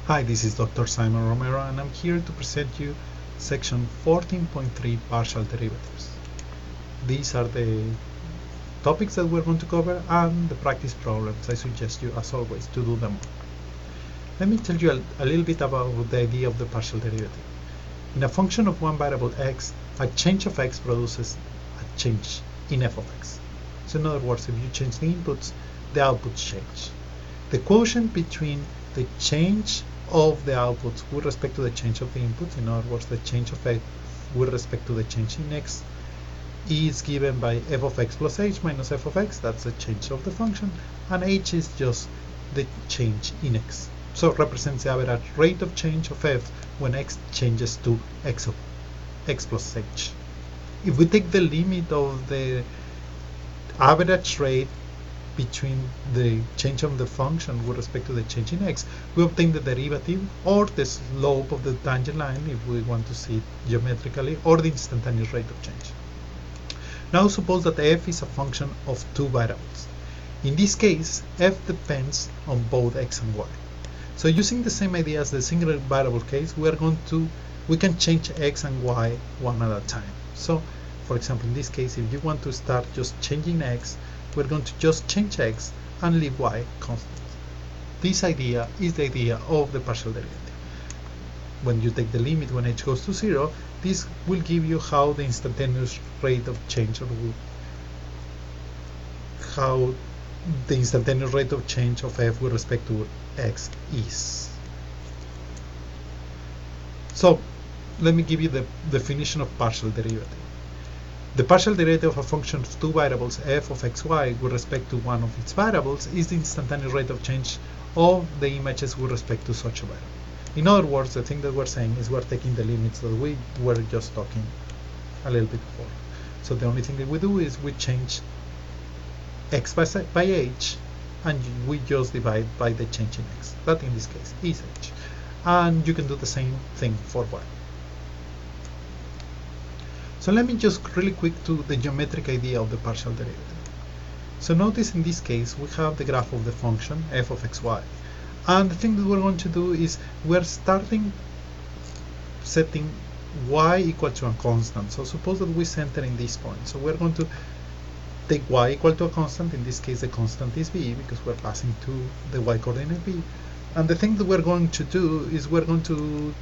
Hi, this is Dr. Simon Romero and I'm here to present you section 14.3 partial derivatives. These are the topics that we're going to cover and the practice problems. I suggest you, as always, to do them. Let me tell you a little bit about the idea of the partial derivative. In a function of one variable x, a change of x produces a change in f of x. So in other words, if you change the inputs, the outputs change. The quotient between the change of the outputs with respect to the change of the inputs, in other words, the change of x with respect to the change in x, is given by f of x plus h minus f of x. That's the change of the function, and h is just the change in x. So it represents the average rate of change of f when x changes to x of x plus h. If we take the limit of the average rate between the change of the function with respect to the change in x, we obtain the derivative or the slope of the tangent line if we want to see it geometrically, or the instantaneous rate of change. Now suppose that f is a function of two variables. In this case, f depends on both x and y. So using the same idea as the single variable case, we can change x and y one at a time. So for example, in this case, if you want to start just changing x, we're going to just change x and leave y constant. This idea is the idea of the partial derivative. When you take the limit when h goes to 0, this will give you how the instantaneous rate of change of f with respect to x is. So let me give you the definition of partial derivative. The partial derivative of a function of two variables f of xy with respect to one of its variables is the instantaneous rate of change of the images with respect to such a variable. In other words, the thing that we're saying is we're taking the limits that we were just talking a little bit before. So the only thing that we do is we change x by h, and we just divide by the change in x. That in this case is h. And you can do the same thing for y. So let me just really quick to the geometric idea of the partial derivative. So notice in this case we have the graph of the function f of xy, and the thing that we're going to do is we're starting setting y equal to a constant. So suppose that we center in this point. So we're going to take y equal to a constant. In this case the constant is b because we're passing to the y coordinate b. And the thing that we're going to do is we're going to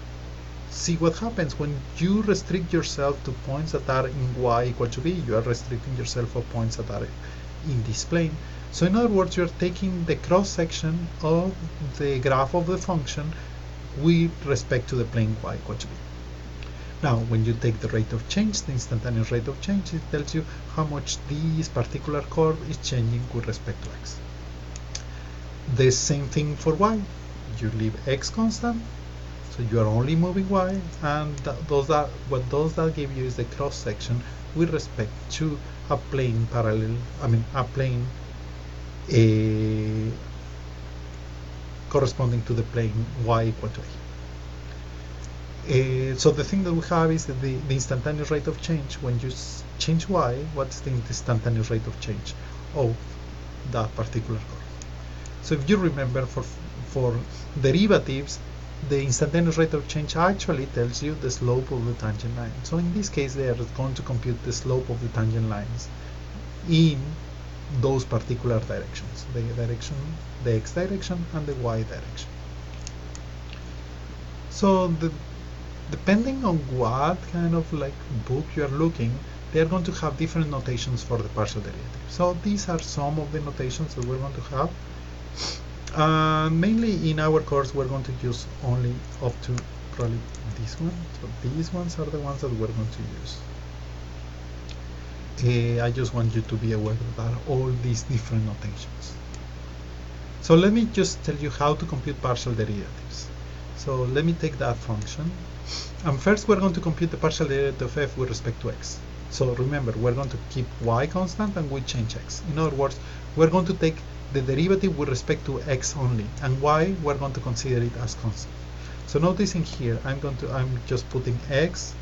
see what happens when you restrict yourself to points that are in y equal to b. You are restricting yourself for points that are in this plane. So in other words, you're taking the cross section of the graph of the function with respect to the plane y equal to b. Now when you take the rate of change, the instantaneous rate of change, it tells you how much this particular curve is changing with respect to x. The same thing for y. You leave x constant, so you are only moving y, and what does that give you is the cross section with respect to a plane corresponding to the plane y equal to a. So the thing that we have is that the instantaneous rate of change when you change y. What's the instantaneous rate of change of that particular curve? So if you remember, for derivatives, the instantaneous rate of change actually tells you the slope of the tangent line. So in this case, they are going to compute the slope of the tangent lines in those particular directions, the x direction and the y direction. So depending on what kind of book you're looking, they're going to have different notations for the partial derivative. So these are some of the notations that we're going to have. Mainly in our course we're going to use only up to probably this one. So these ones are the ones that we're going to use. I just want you to be aware of all these different notations. So let me just tell you how to compute partial derivatives. So let me take that function, and first we're going to compute the partial derivative of f with respect to x. So remember, we're going to keep y constant and we change x. In other words, we're going to take the derivative with respect to x only, and y we're going to consider it as constant. So notice in here I'm just putting x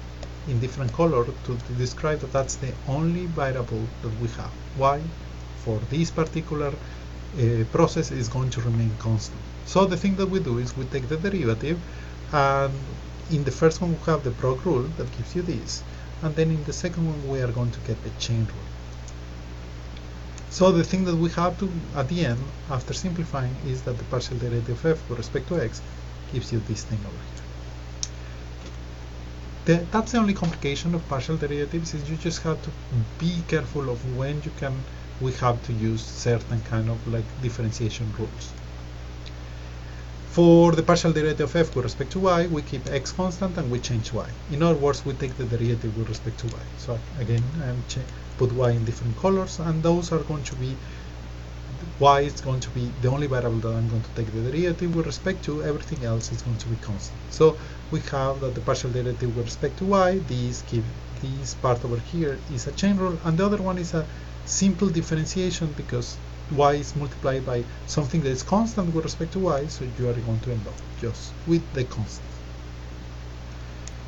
in different color to describe that that's the only variable that we have. Y for this particular process is going to remain constant. So the thing that we do is we take the derivative, and in the first one we have the prog rule that gives you this, and then in the second one we are going to get the chain rule. So the thing that we have to, at the end, after simplifying, is that the partial derivative of f with respect to x gives you this thing over here. That's the only complication of partial derivatives, is you just have to be careful of when we have to use certain kind of like differentiation rules. For the partial derivative of f with respect to y, we keep x constant and we change y. In other words, we take the derivative with respect to y. So again, put y in different colors, and those are going to be, y is going to be the only variable that I'm going to take the derivative with respect to. Everything else is going to be constant. So we have that the partial derivative with respect to y, this part over here is a chain rule, and the other one is a simple differentiation because y is multiplied by something that is constant with respect to y, so you are going to end up just with the constant.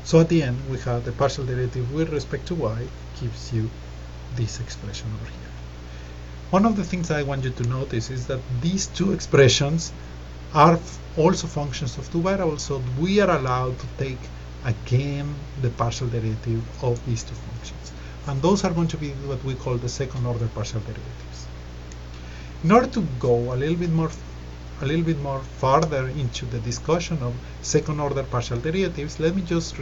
So at the end, we have the partial derivative with respect to y gives you this expression over here. One of the things I want you to notice is that these two expressions are also functions of two variables, so we are allowed to take again the partial derivative of these two functions, and those are going to be what we call the second order partial derivatives. In order to go a little bit more farther into the discussion of second order partial derivatives, let me just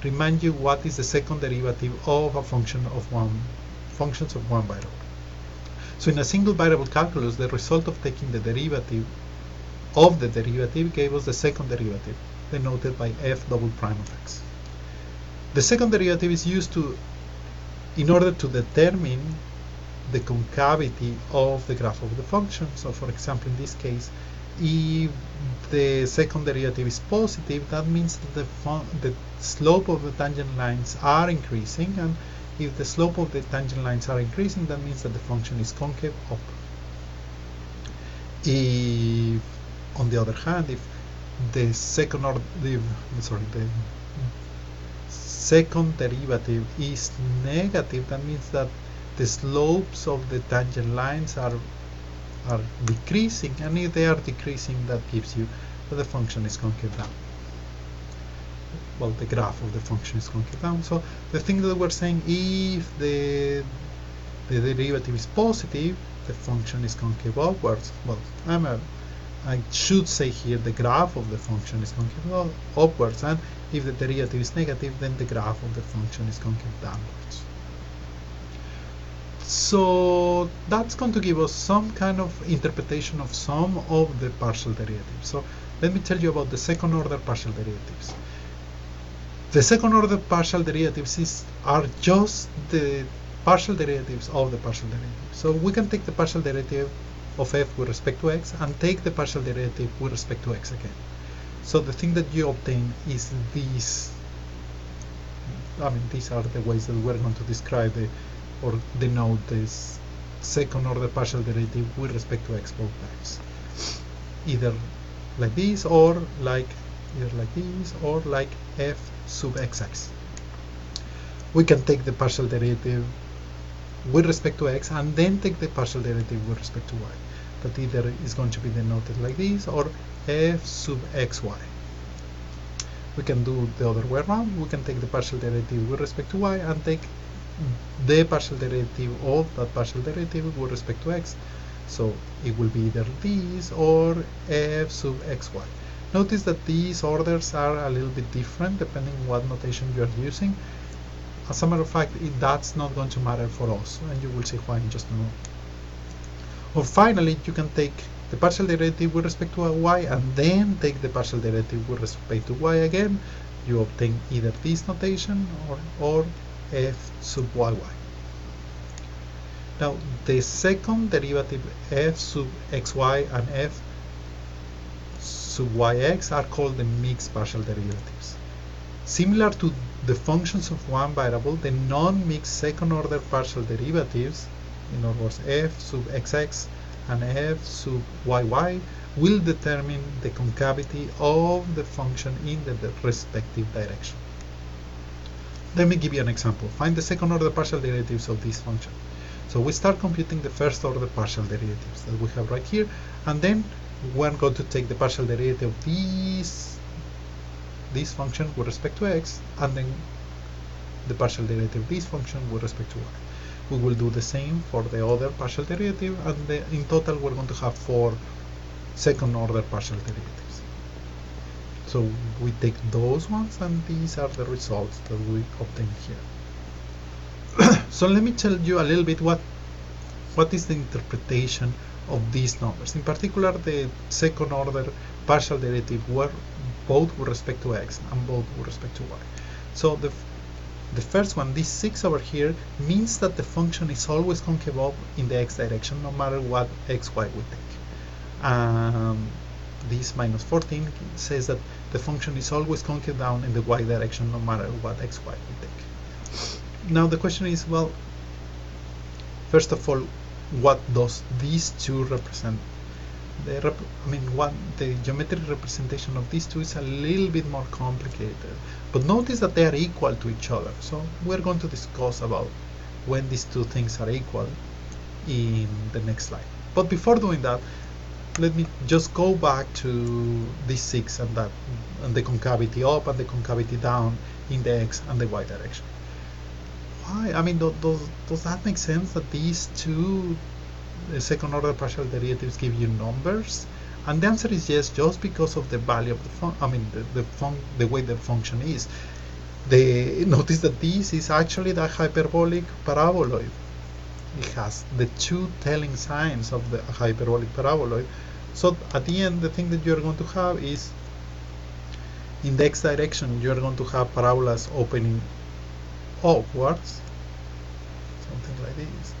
remind you what is the second derivative of a functions of one variable. So in a single variable calculus, the result of taking the derivative of the derivative gave us the second derivative, denoted by f double prime of x. The second derivative is used in order to determine the concavity of the graph of the function. So for example, in this case, if the second derivative is positive, that means that the slope of the tangent lines are increasing, and if the slope of the tangent lines are increasing, that means that the function is concave up. If, on the other hand, if the second derivative is negative, that means that the slopes of the tangent lines are decreasing, and if they are decreasing, that gives you that the function is concave down. Well, the graph of the function is concave down. So the thing that we're saying, if the derivative is positive, the function is concave upwards. Well, I should say here the graph of the function is concave upwards, and if the derivative is negative, then the graph of the function is concave downwards. So that's going to give us some kind of interpretation of some of the partial derivatives. So let me tell you about the second order partial derivatives. The second order partial derivatives are just the partial derivatives of the partial derivative. So we can take the partial derivative of f with respect to x and take the partial derivative with respect to x again. So the thing that you obtain is these. These are the ways that we're going to describe or denote this second order partial derivative with respect to x both times. Either like this, or like f sub xx. We can take the partial derivative with respect to x and then take the partial derivative with respect to y. That either is going to be denoted like this or f sub xy. We can do the other way around. We can take the partial derivative with respect to y and take the partial derivative of that partial derivative with respect to x. So it will be either this or f sub xy. Notice that these orders are a little bit different depending on what notation you are using. As a matter of fact, that's not going to matter for us, and you will see why in just a moment. Or finally, you can take the partial derivative with respect to y and then take the partial derivative with respect to y again. You obtain either this notation or f sub yy. Now, the second derivative f sub xy and f sub yx are called the mixed partial derivatives. Similar to the functions of one variable, the non-mixed second order partial derivatives, in other words f sub xx and f sub yy, will determine the concavity of the function in the respective direction. Let me give you an example. Find the second order partial derivatives of this function. So we start computing the first order partial derivatives that we have right here, and then we're going to take the partial derivative of this function with respect to x, and then the partial derivative of this function with respect to y. We will do the same for the other partial derivative, and in total we're going to have 4 second order partial derivatives. So we take those ones, and these are the results that we obtain here. So let me tell you a little bit what is the interpretation of these numbers. In particular, the second order partial derivative were both with respect to x and both with respect to y. So the first one, this 6 over here, means that the function is always concave up in the x direction, no matter what xy we take. This minus 14 says that the function is always concave down in the y direction, no matter what xy we take. Now the question is, well, first of all, what does these two represent? The geometric representation of these two is a little bit more complicated, but notice that they are equal to each other. So we're going to discuss about when these two things are equal in the next slide. But before doing that, let me just go back to this 6 and that, and the concavity up and the concavity down in the x and the y direction. Why? I mean, does that make sense that these two second order partial derivatives give you numbers? And the answer is yes, just because of the value of the function. The way the function is. Notice that this is actually the hyperbolic paraboloid. It has the two telling signs of the hyperbolic paraboloid. So at the end, the thing that you're going to have is, in the x direction, you're going to have parabolas opening upwards, something like this.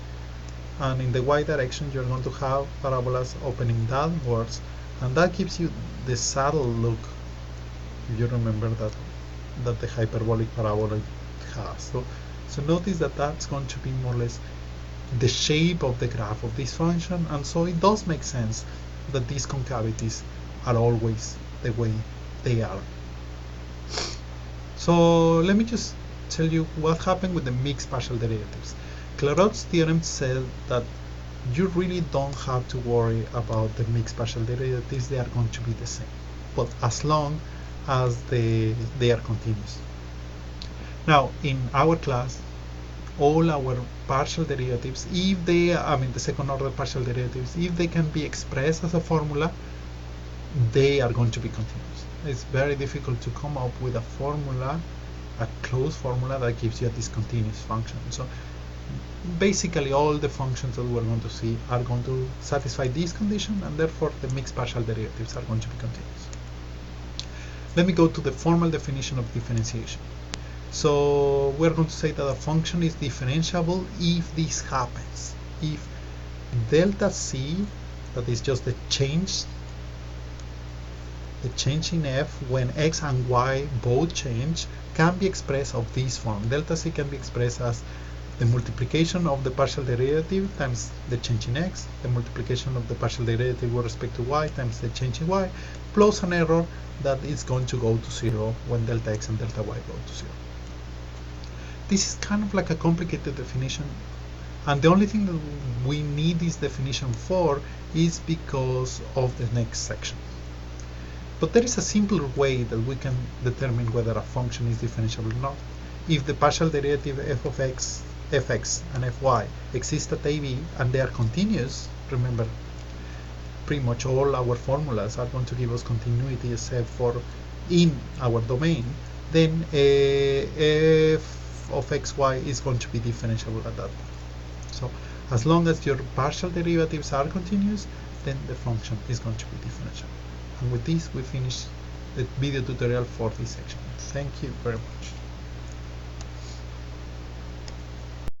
And in the y direction, you're going to have parabolas opening downwards, and that gives you the saddle look, if you remember that the hyperbolic paraboloid has. So notice that that's going to be more or less the shape of the graph of this function, and so it does make sense that these concavities are always the way they are. So let me just tell you what happened with the mixed partial derivatives. Clairaut's theorem said that you really don't have to worry about the mixed partial derivatives. They are going to be the same, but as long as they are continuous. Now, in our class, all our partial derivatives, if they, the second order partial derivatives, if they can be expressed as a formula, they are going to be continuous. It's very difficult to come up with a formula, a closed formula that gives you a discontinuous function. So basically all the functions that we're going to see are going to satisfy this condition, and therefore the mixed partial derivatives are going to be continuous. Let me go to the formal definition of differentiation. So we're going to say that a function is differentiable if this happens. If delta c, that is just the change in f when x and y both change, can be expressed of this form. Delta c can be expressed as the multiplication of the partial derivative times the change in x, the multiplication of the partial derivative with respect to y times the change in y, plus an error that is going to go to 0 when delta x and delta y go to 0. This is kind of like a complicated definition, and the only thing that we need this definition for is because of the next section. But there is a simpler way that we can determine whether a function is differentiable or not. If the partial derivative f of x, fx, and fy exist at ab and they are continuous, remember, pretty much all our formulas are going to give us continuity except for in our domain, then f of xy is going to be differentiable at that point. So as long as your partial derivatives are continuous, then the function is going to be differentiable. And with this, we finish the video tutorial for this section. Thank you very much.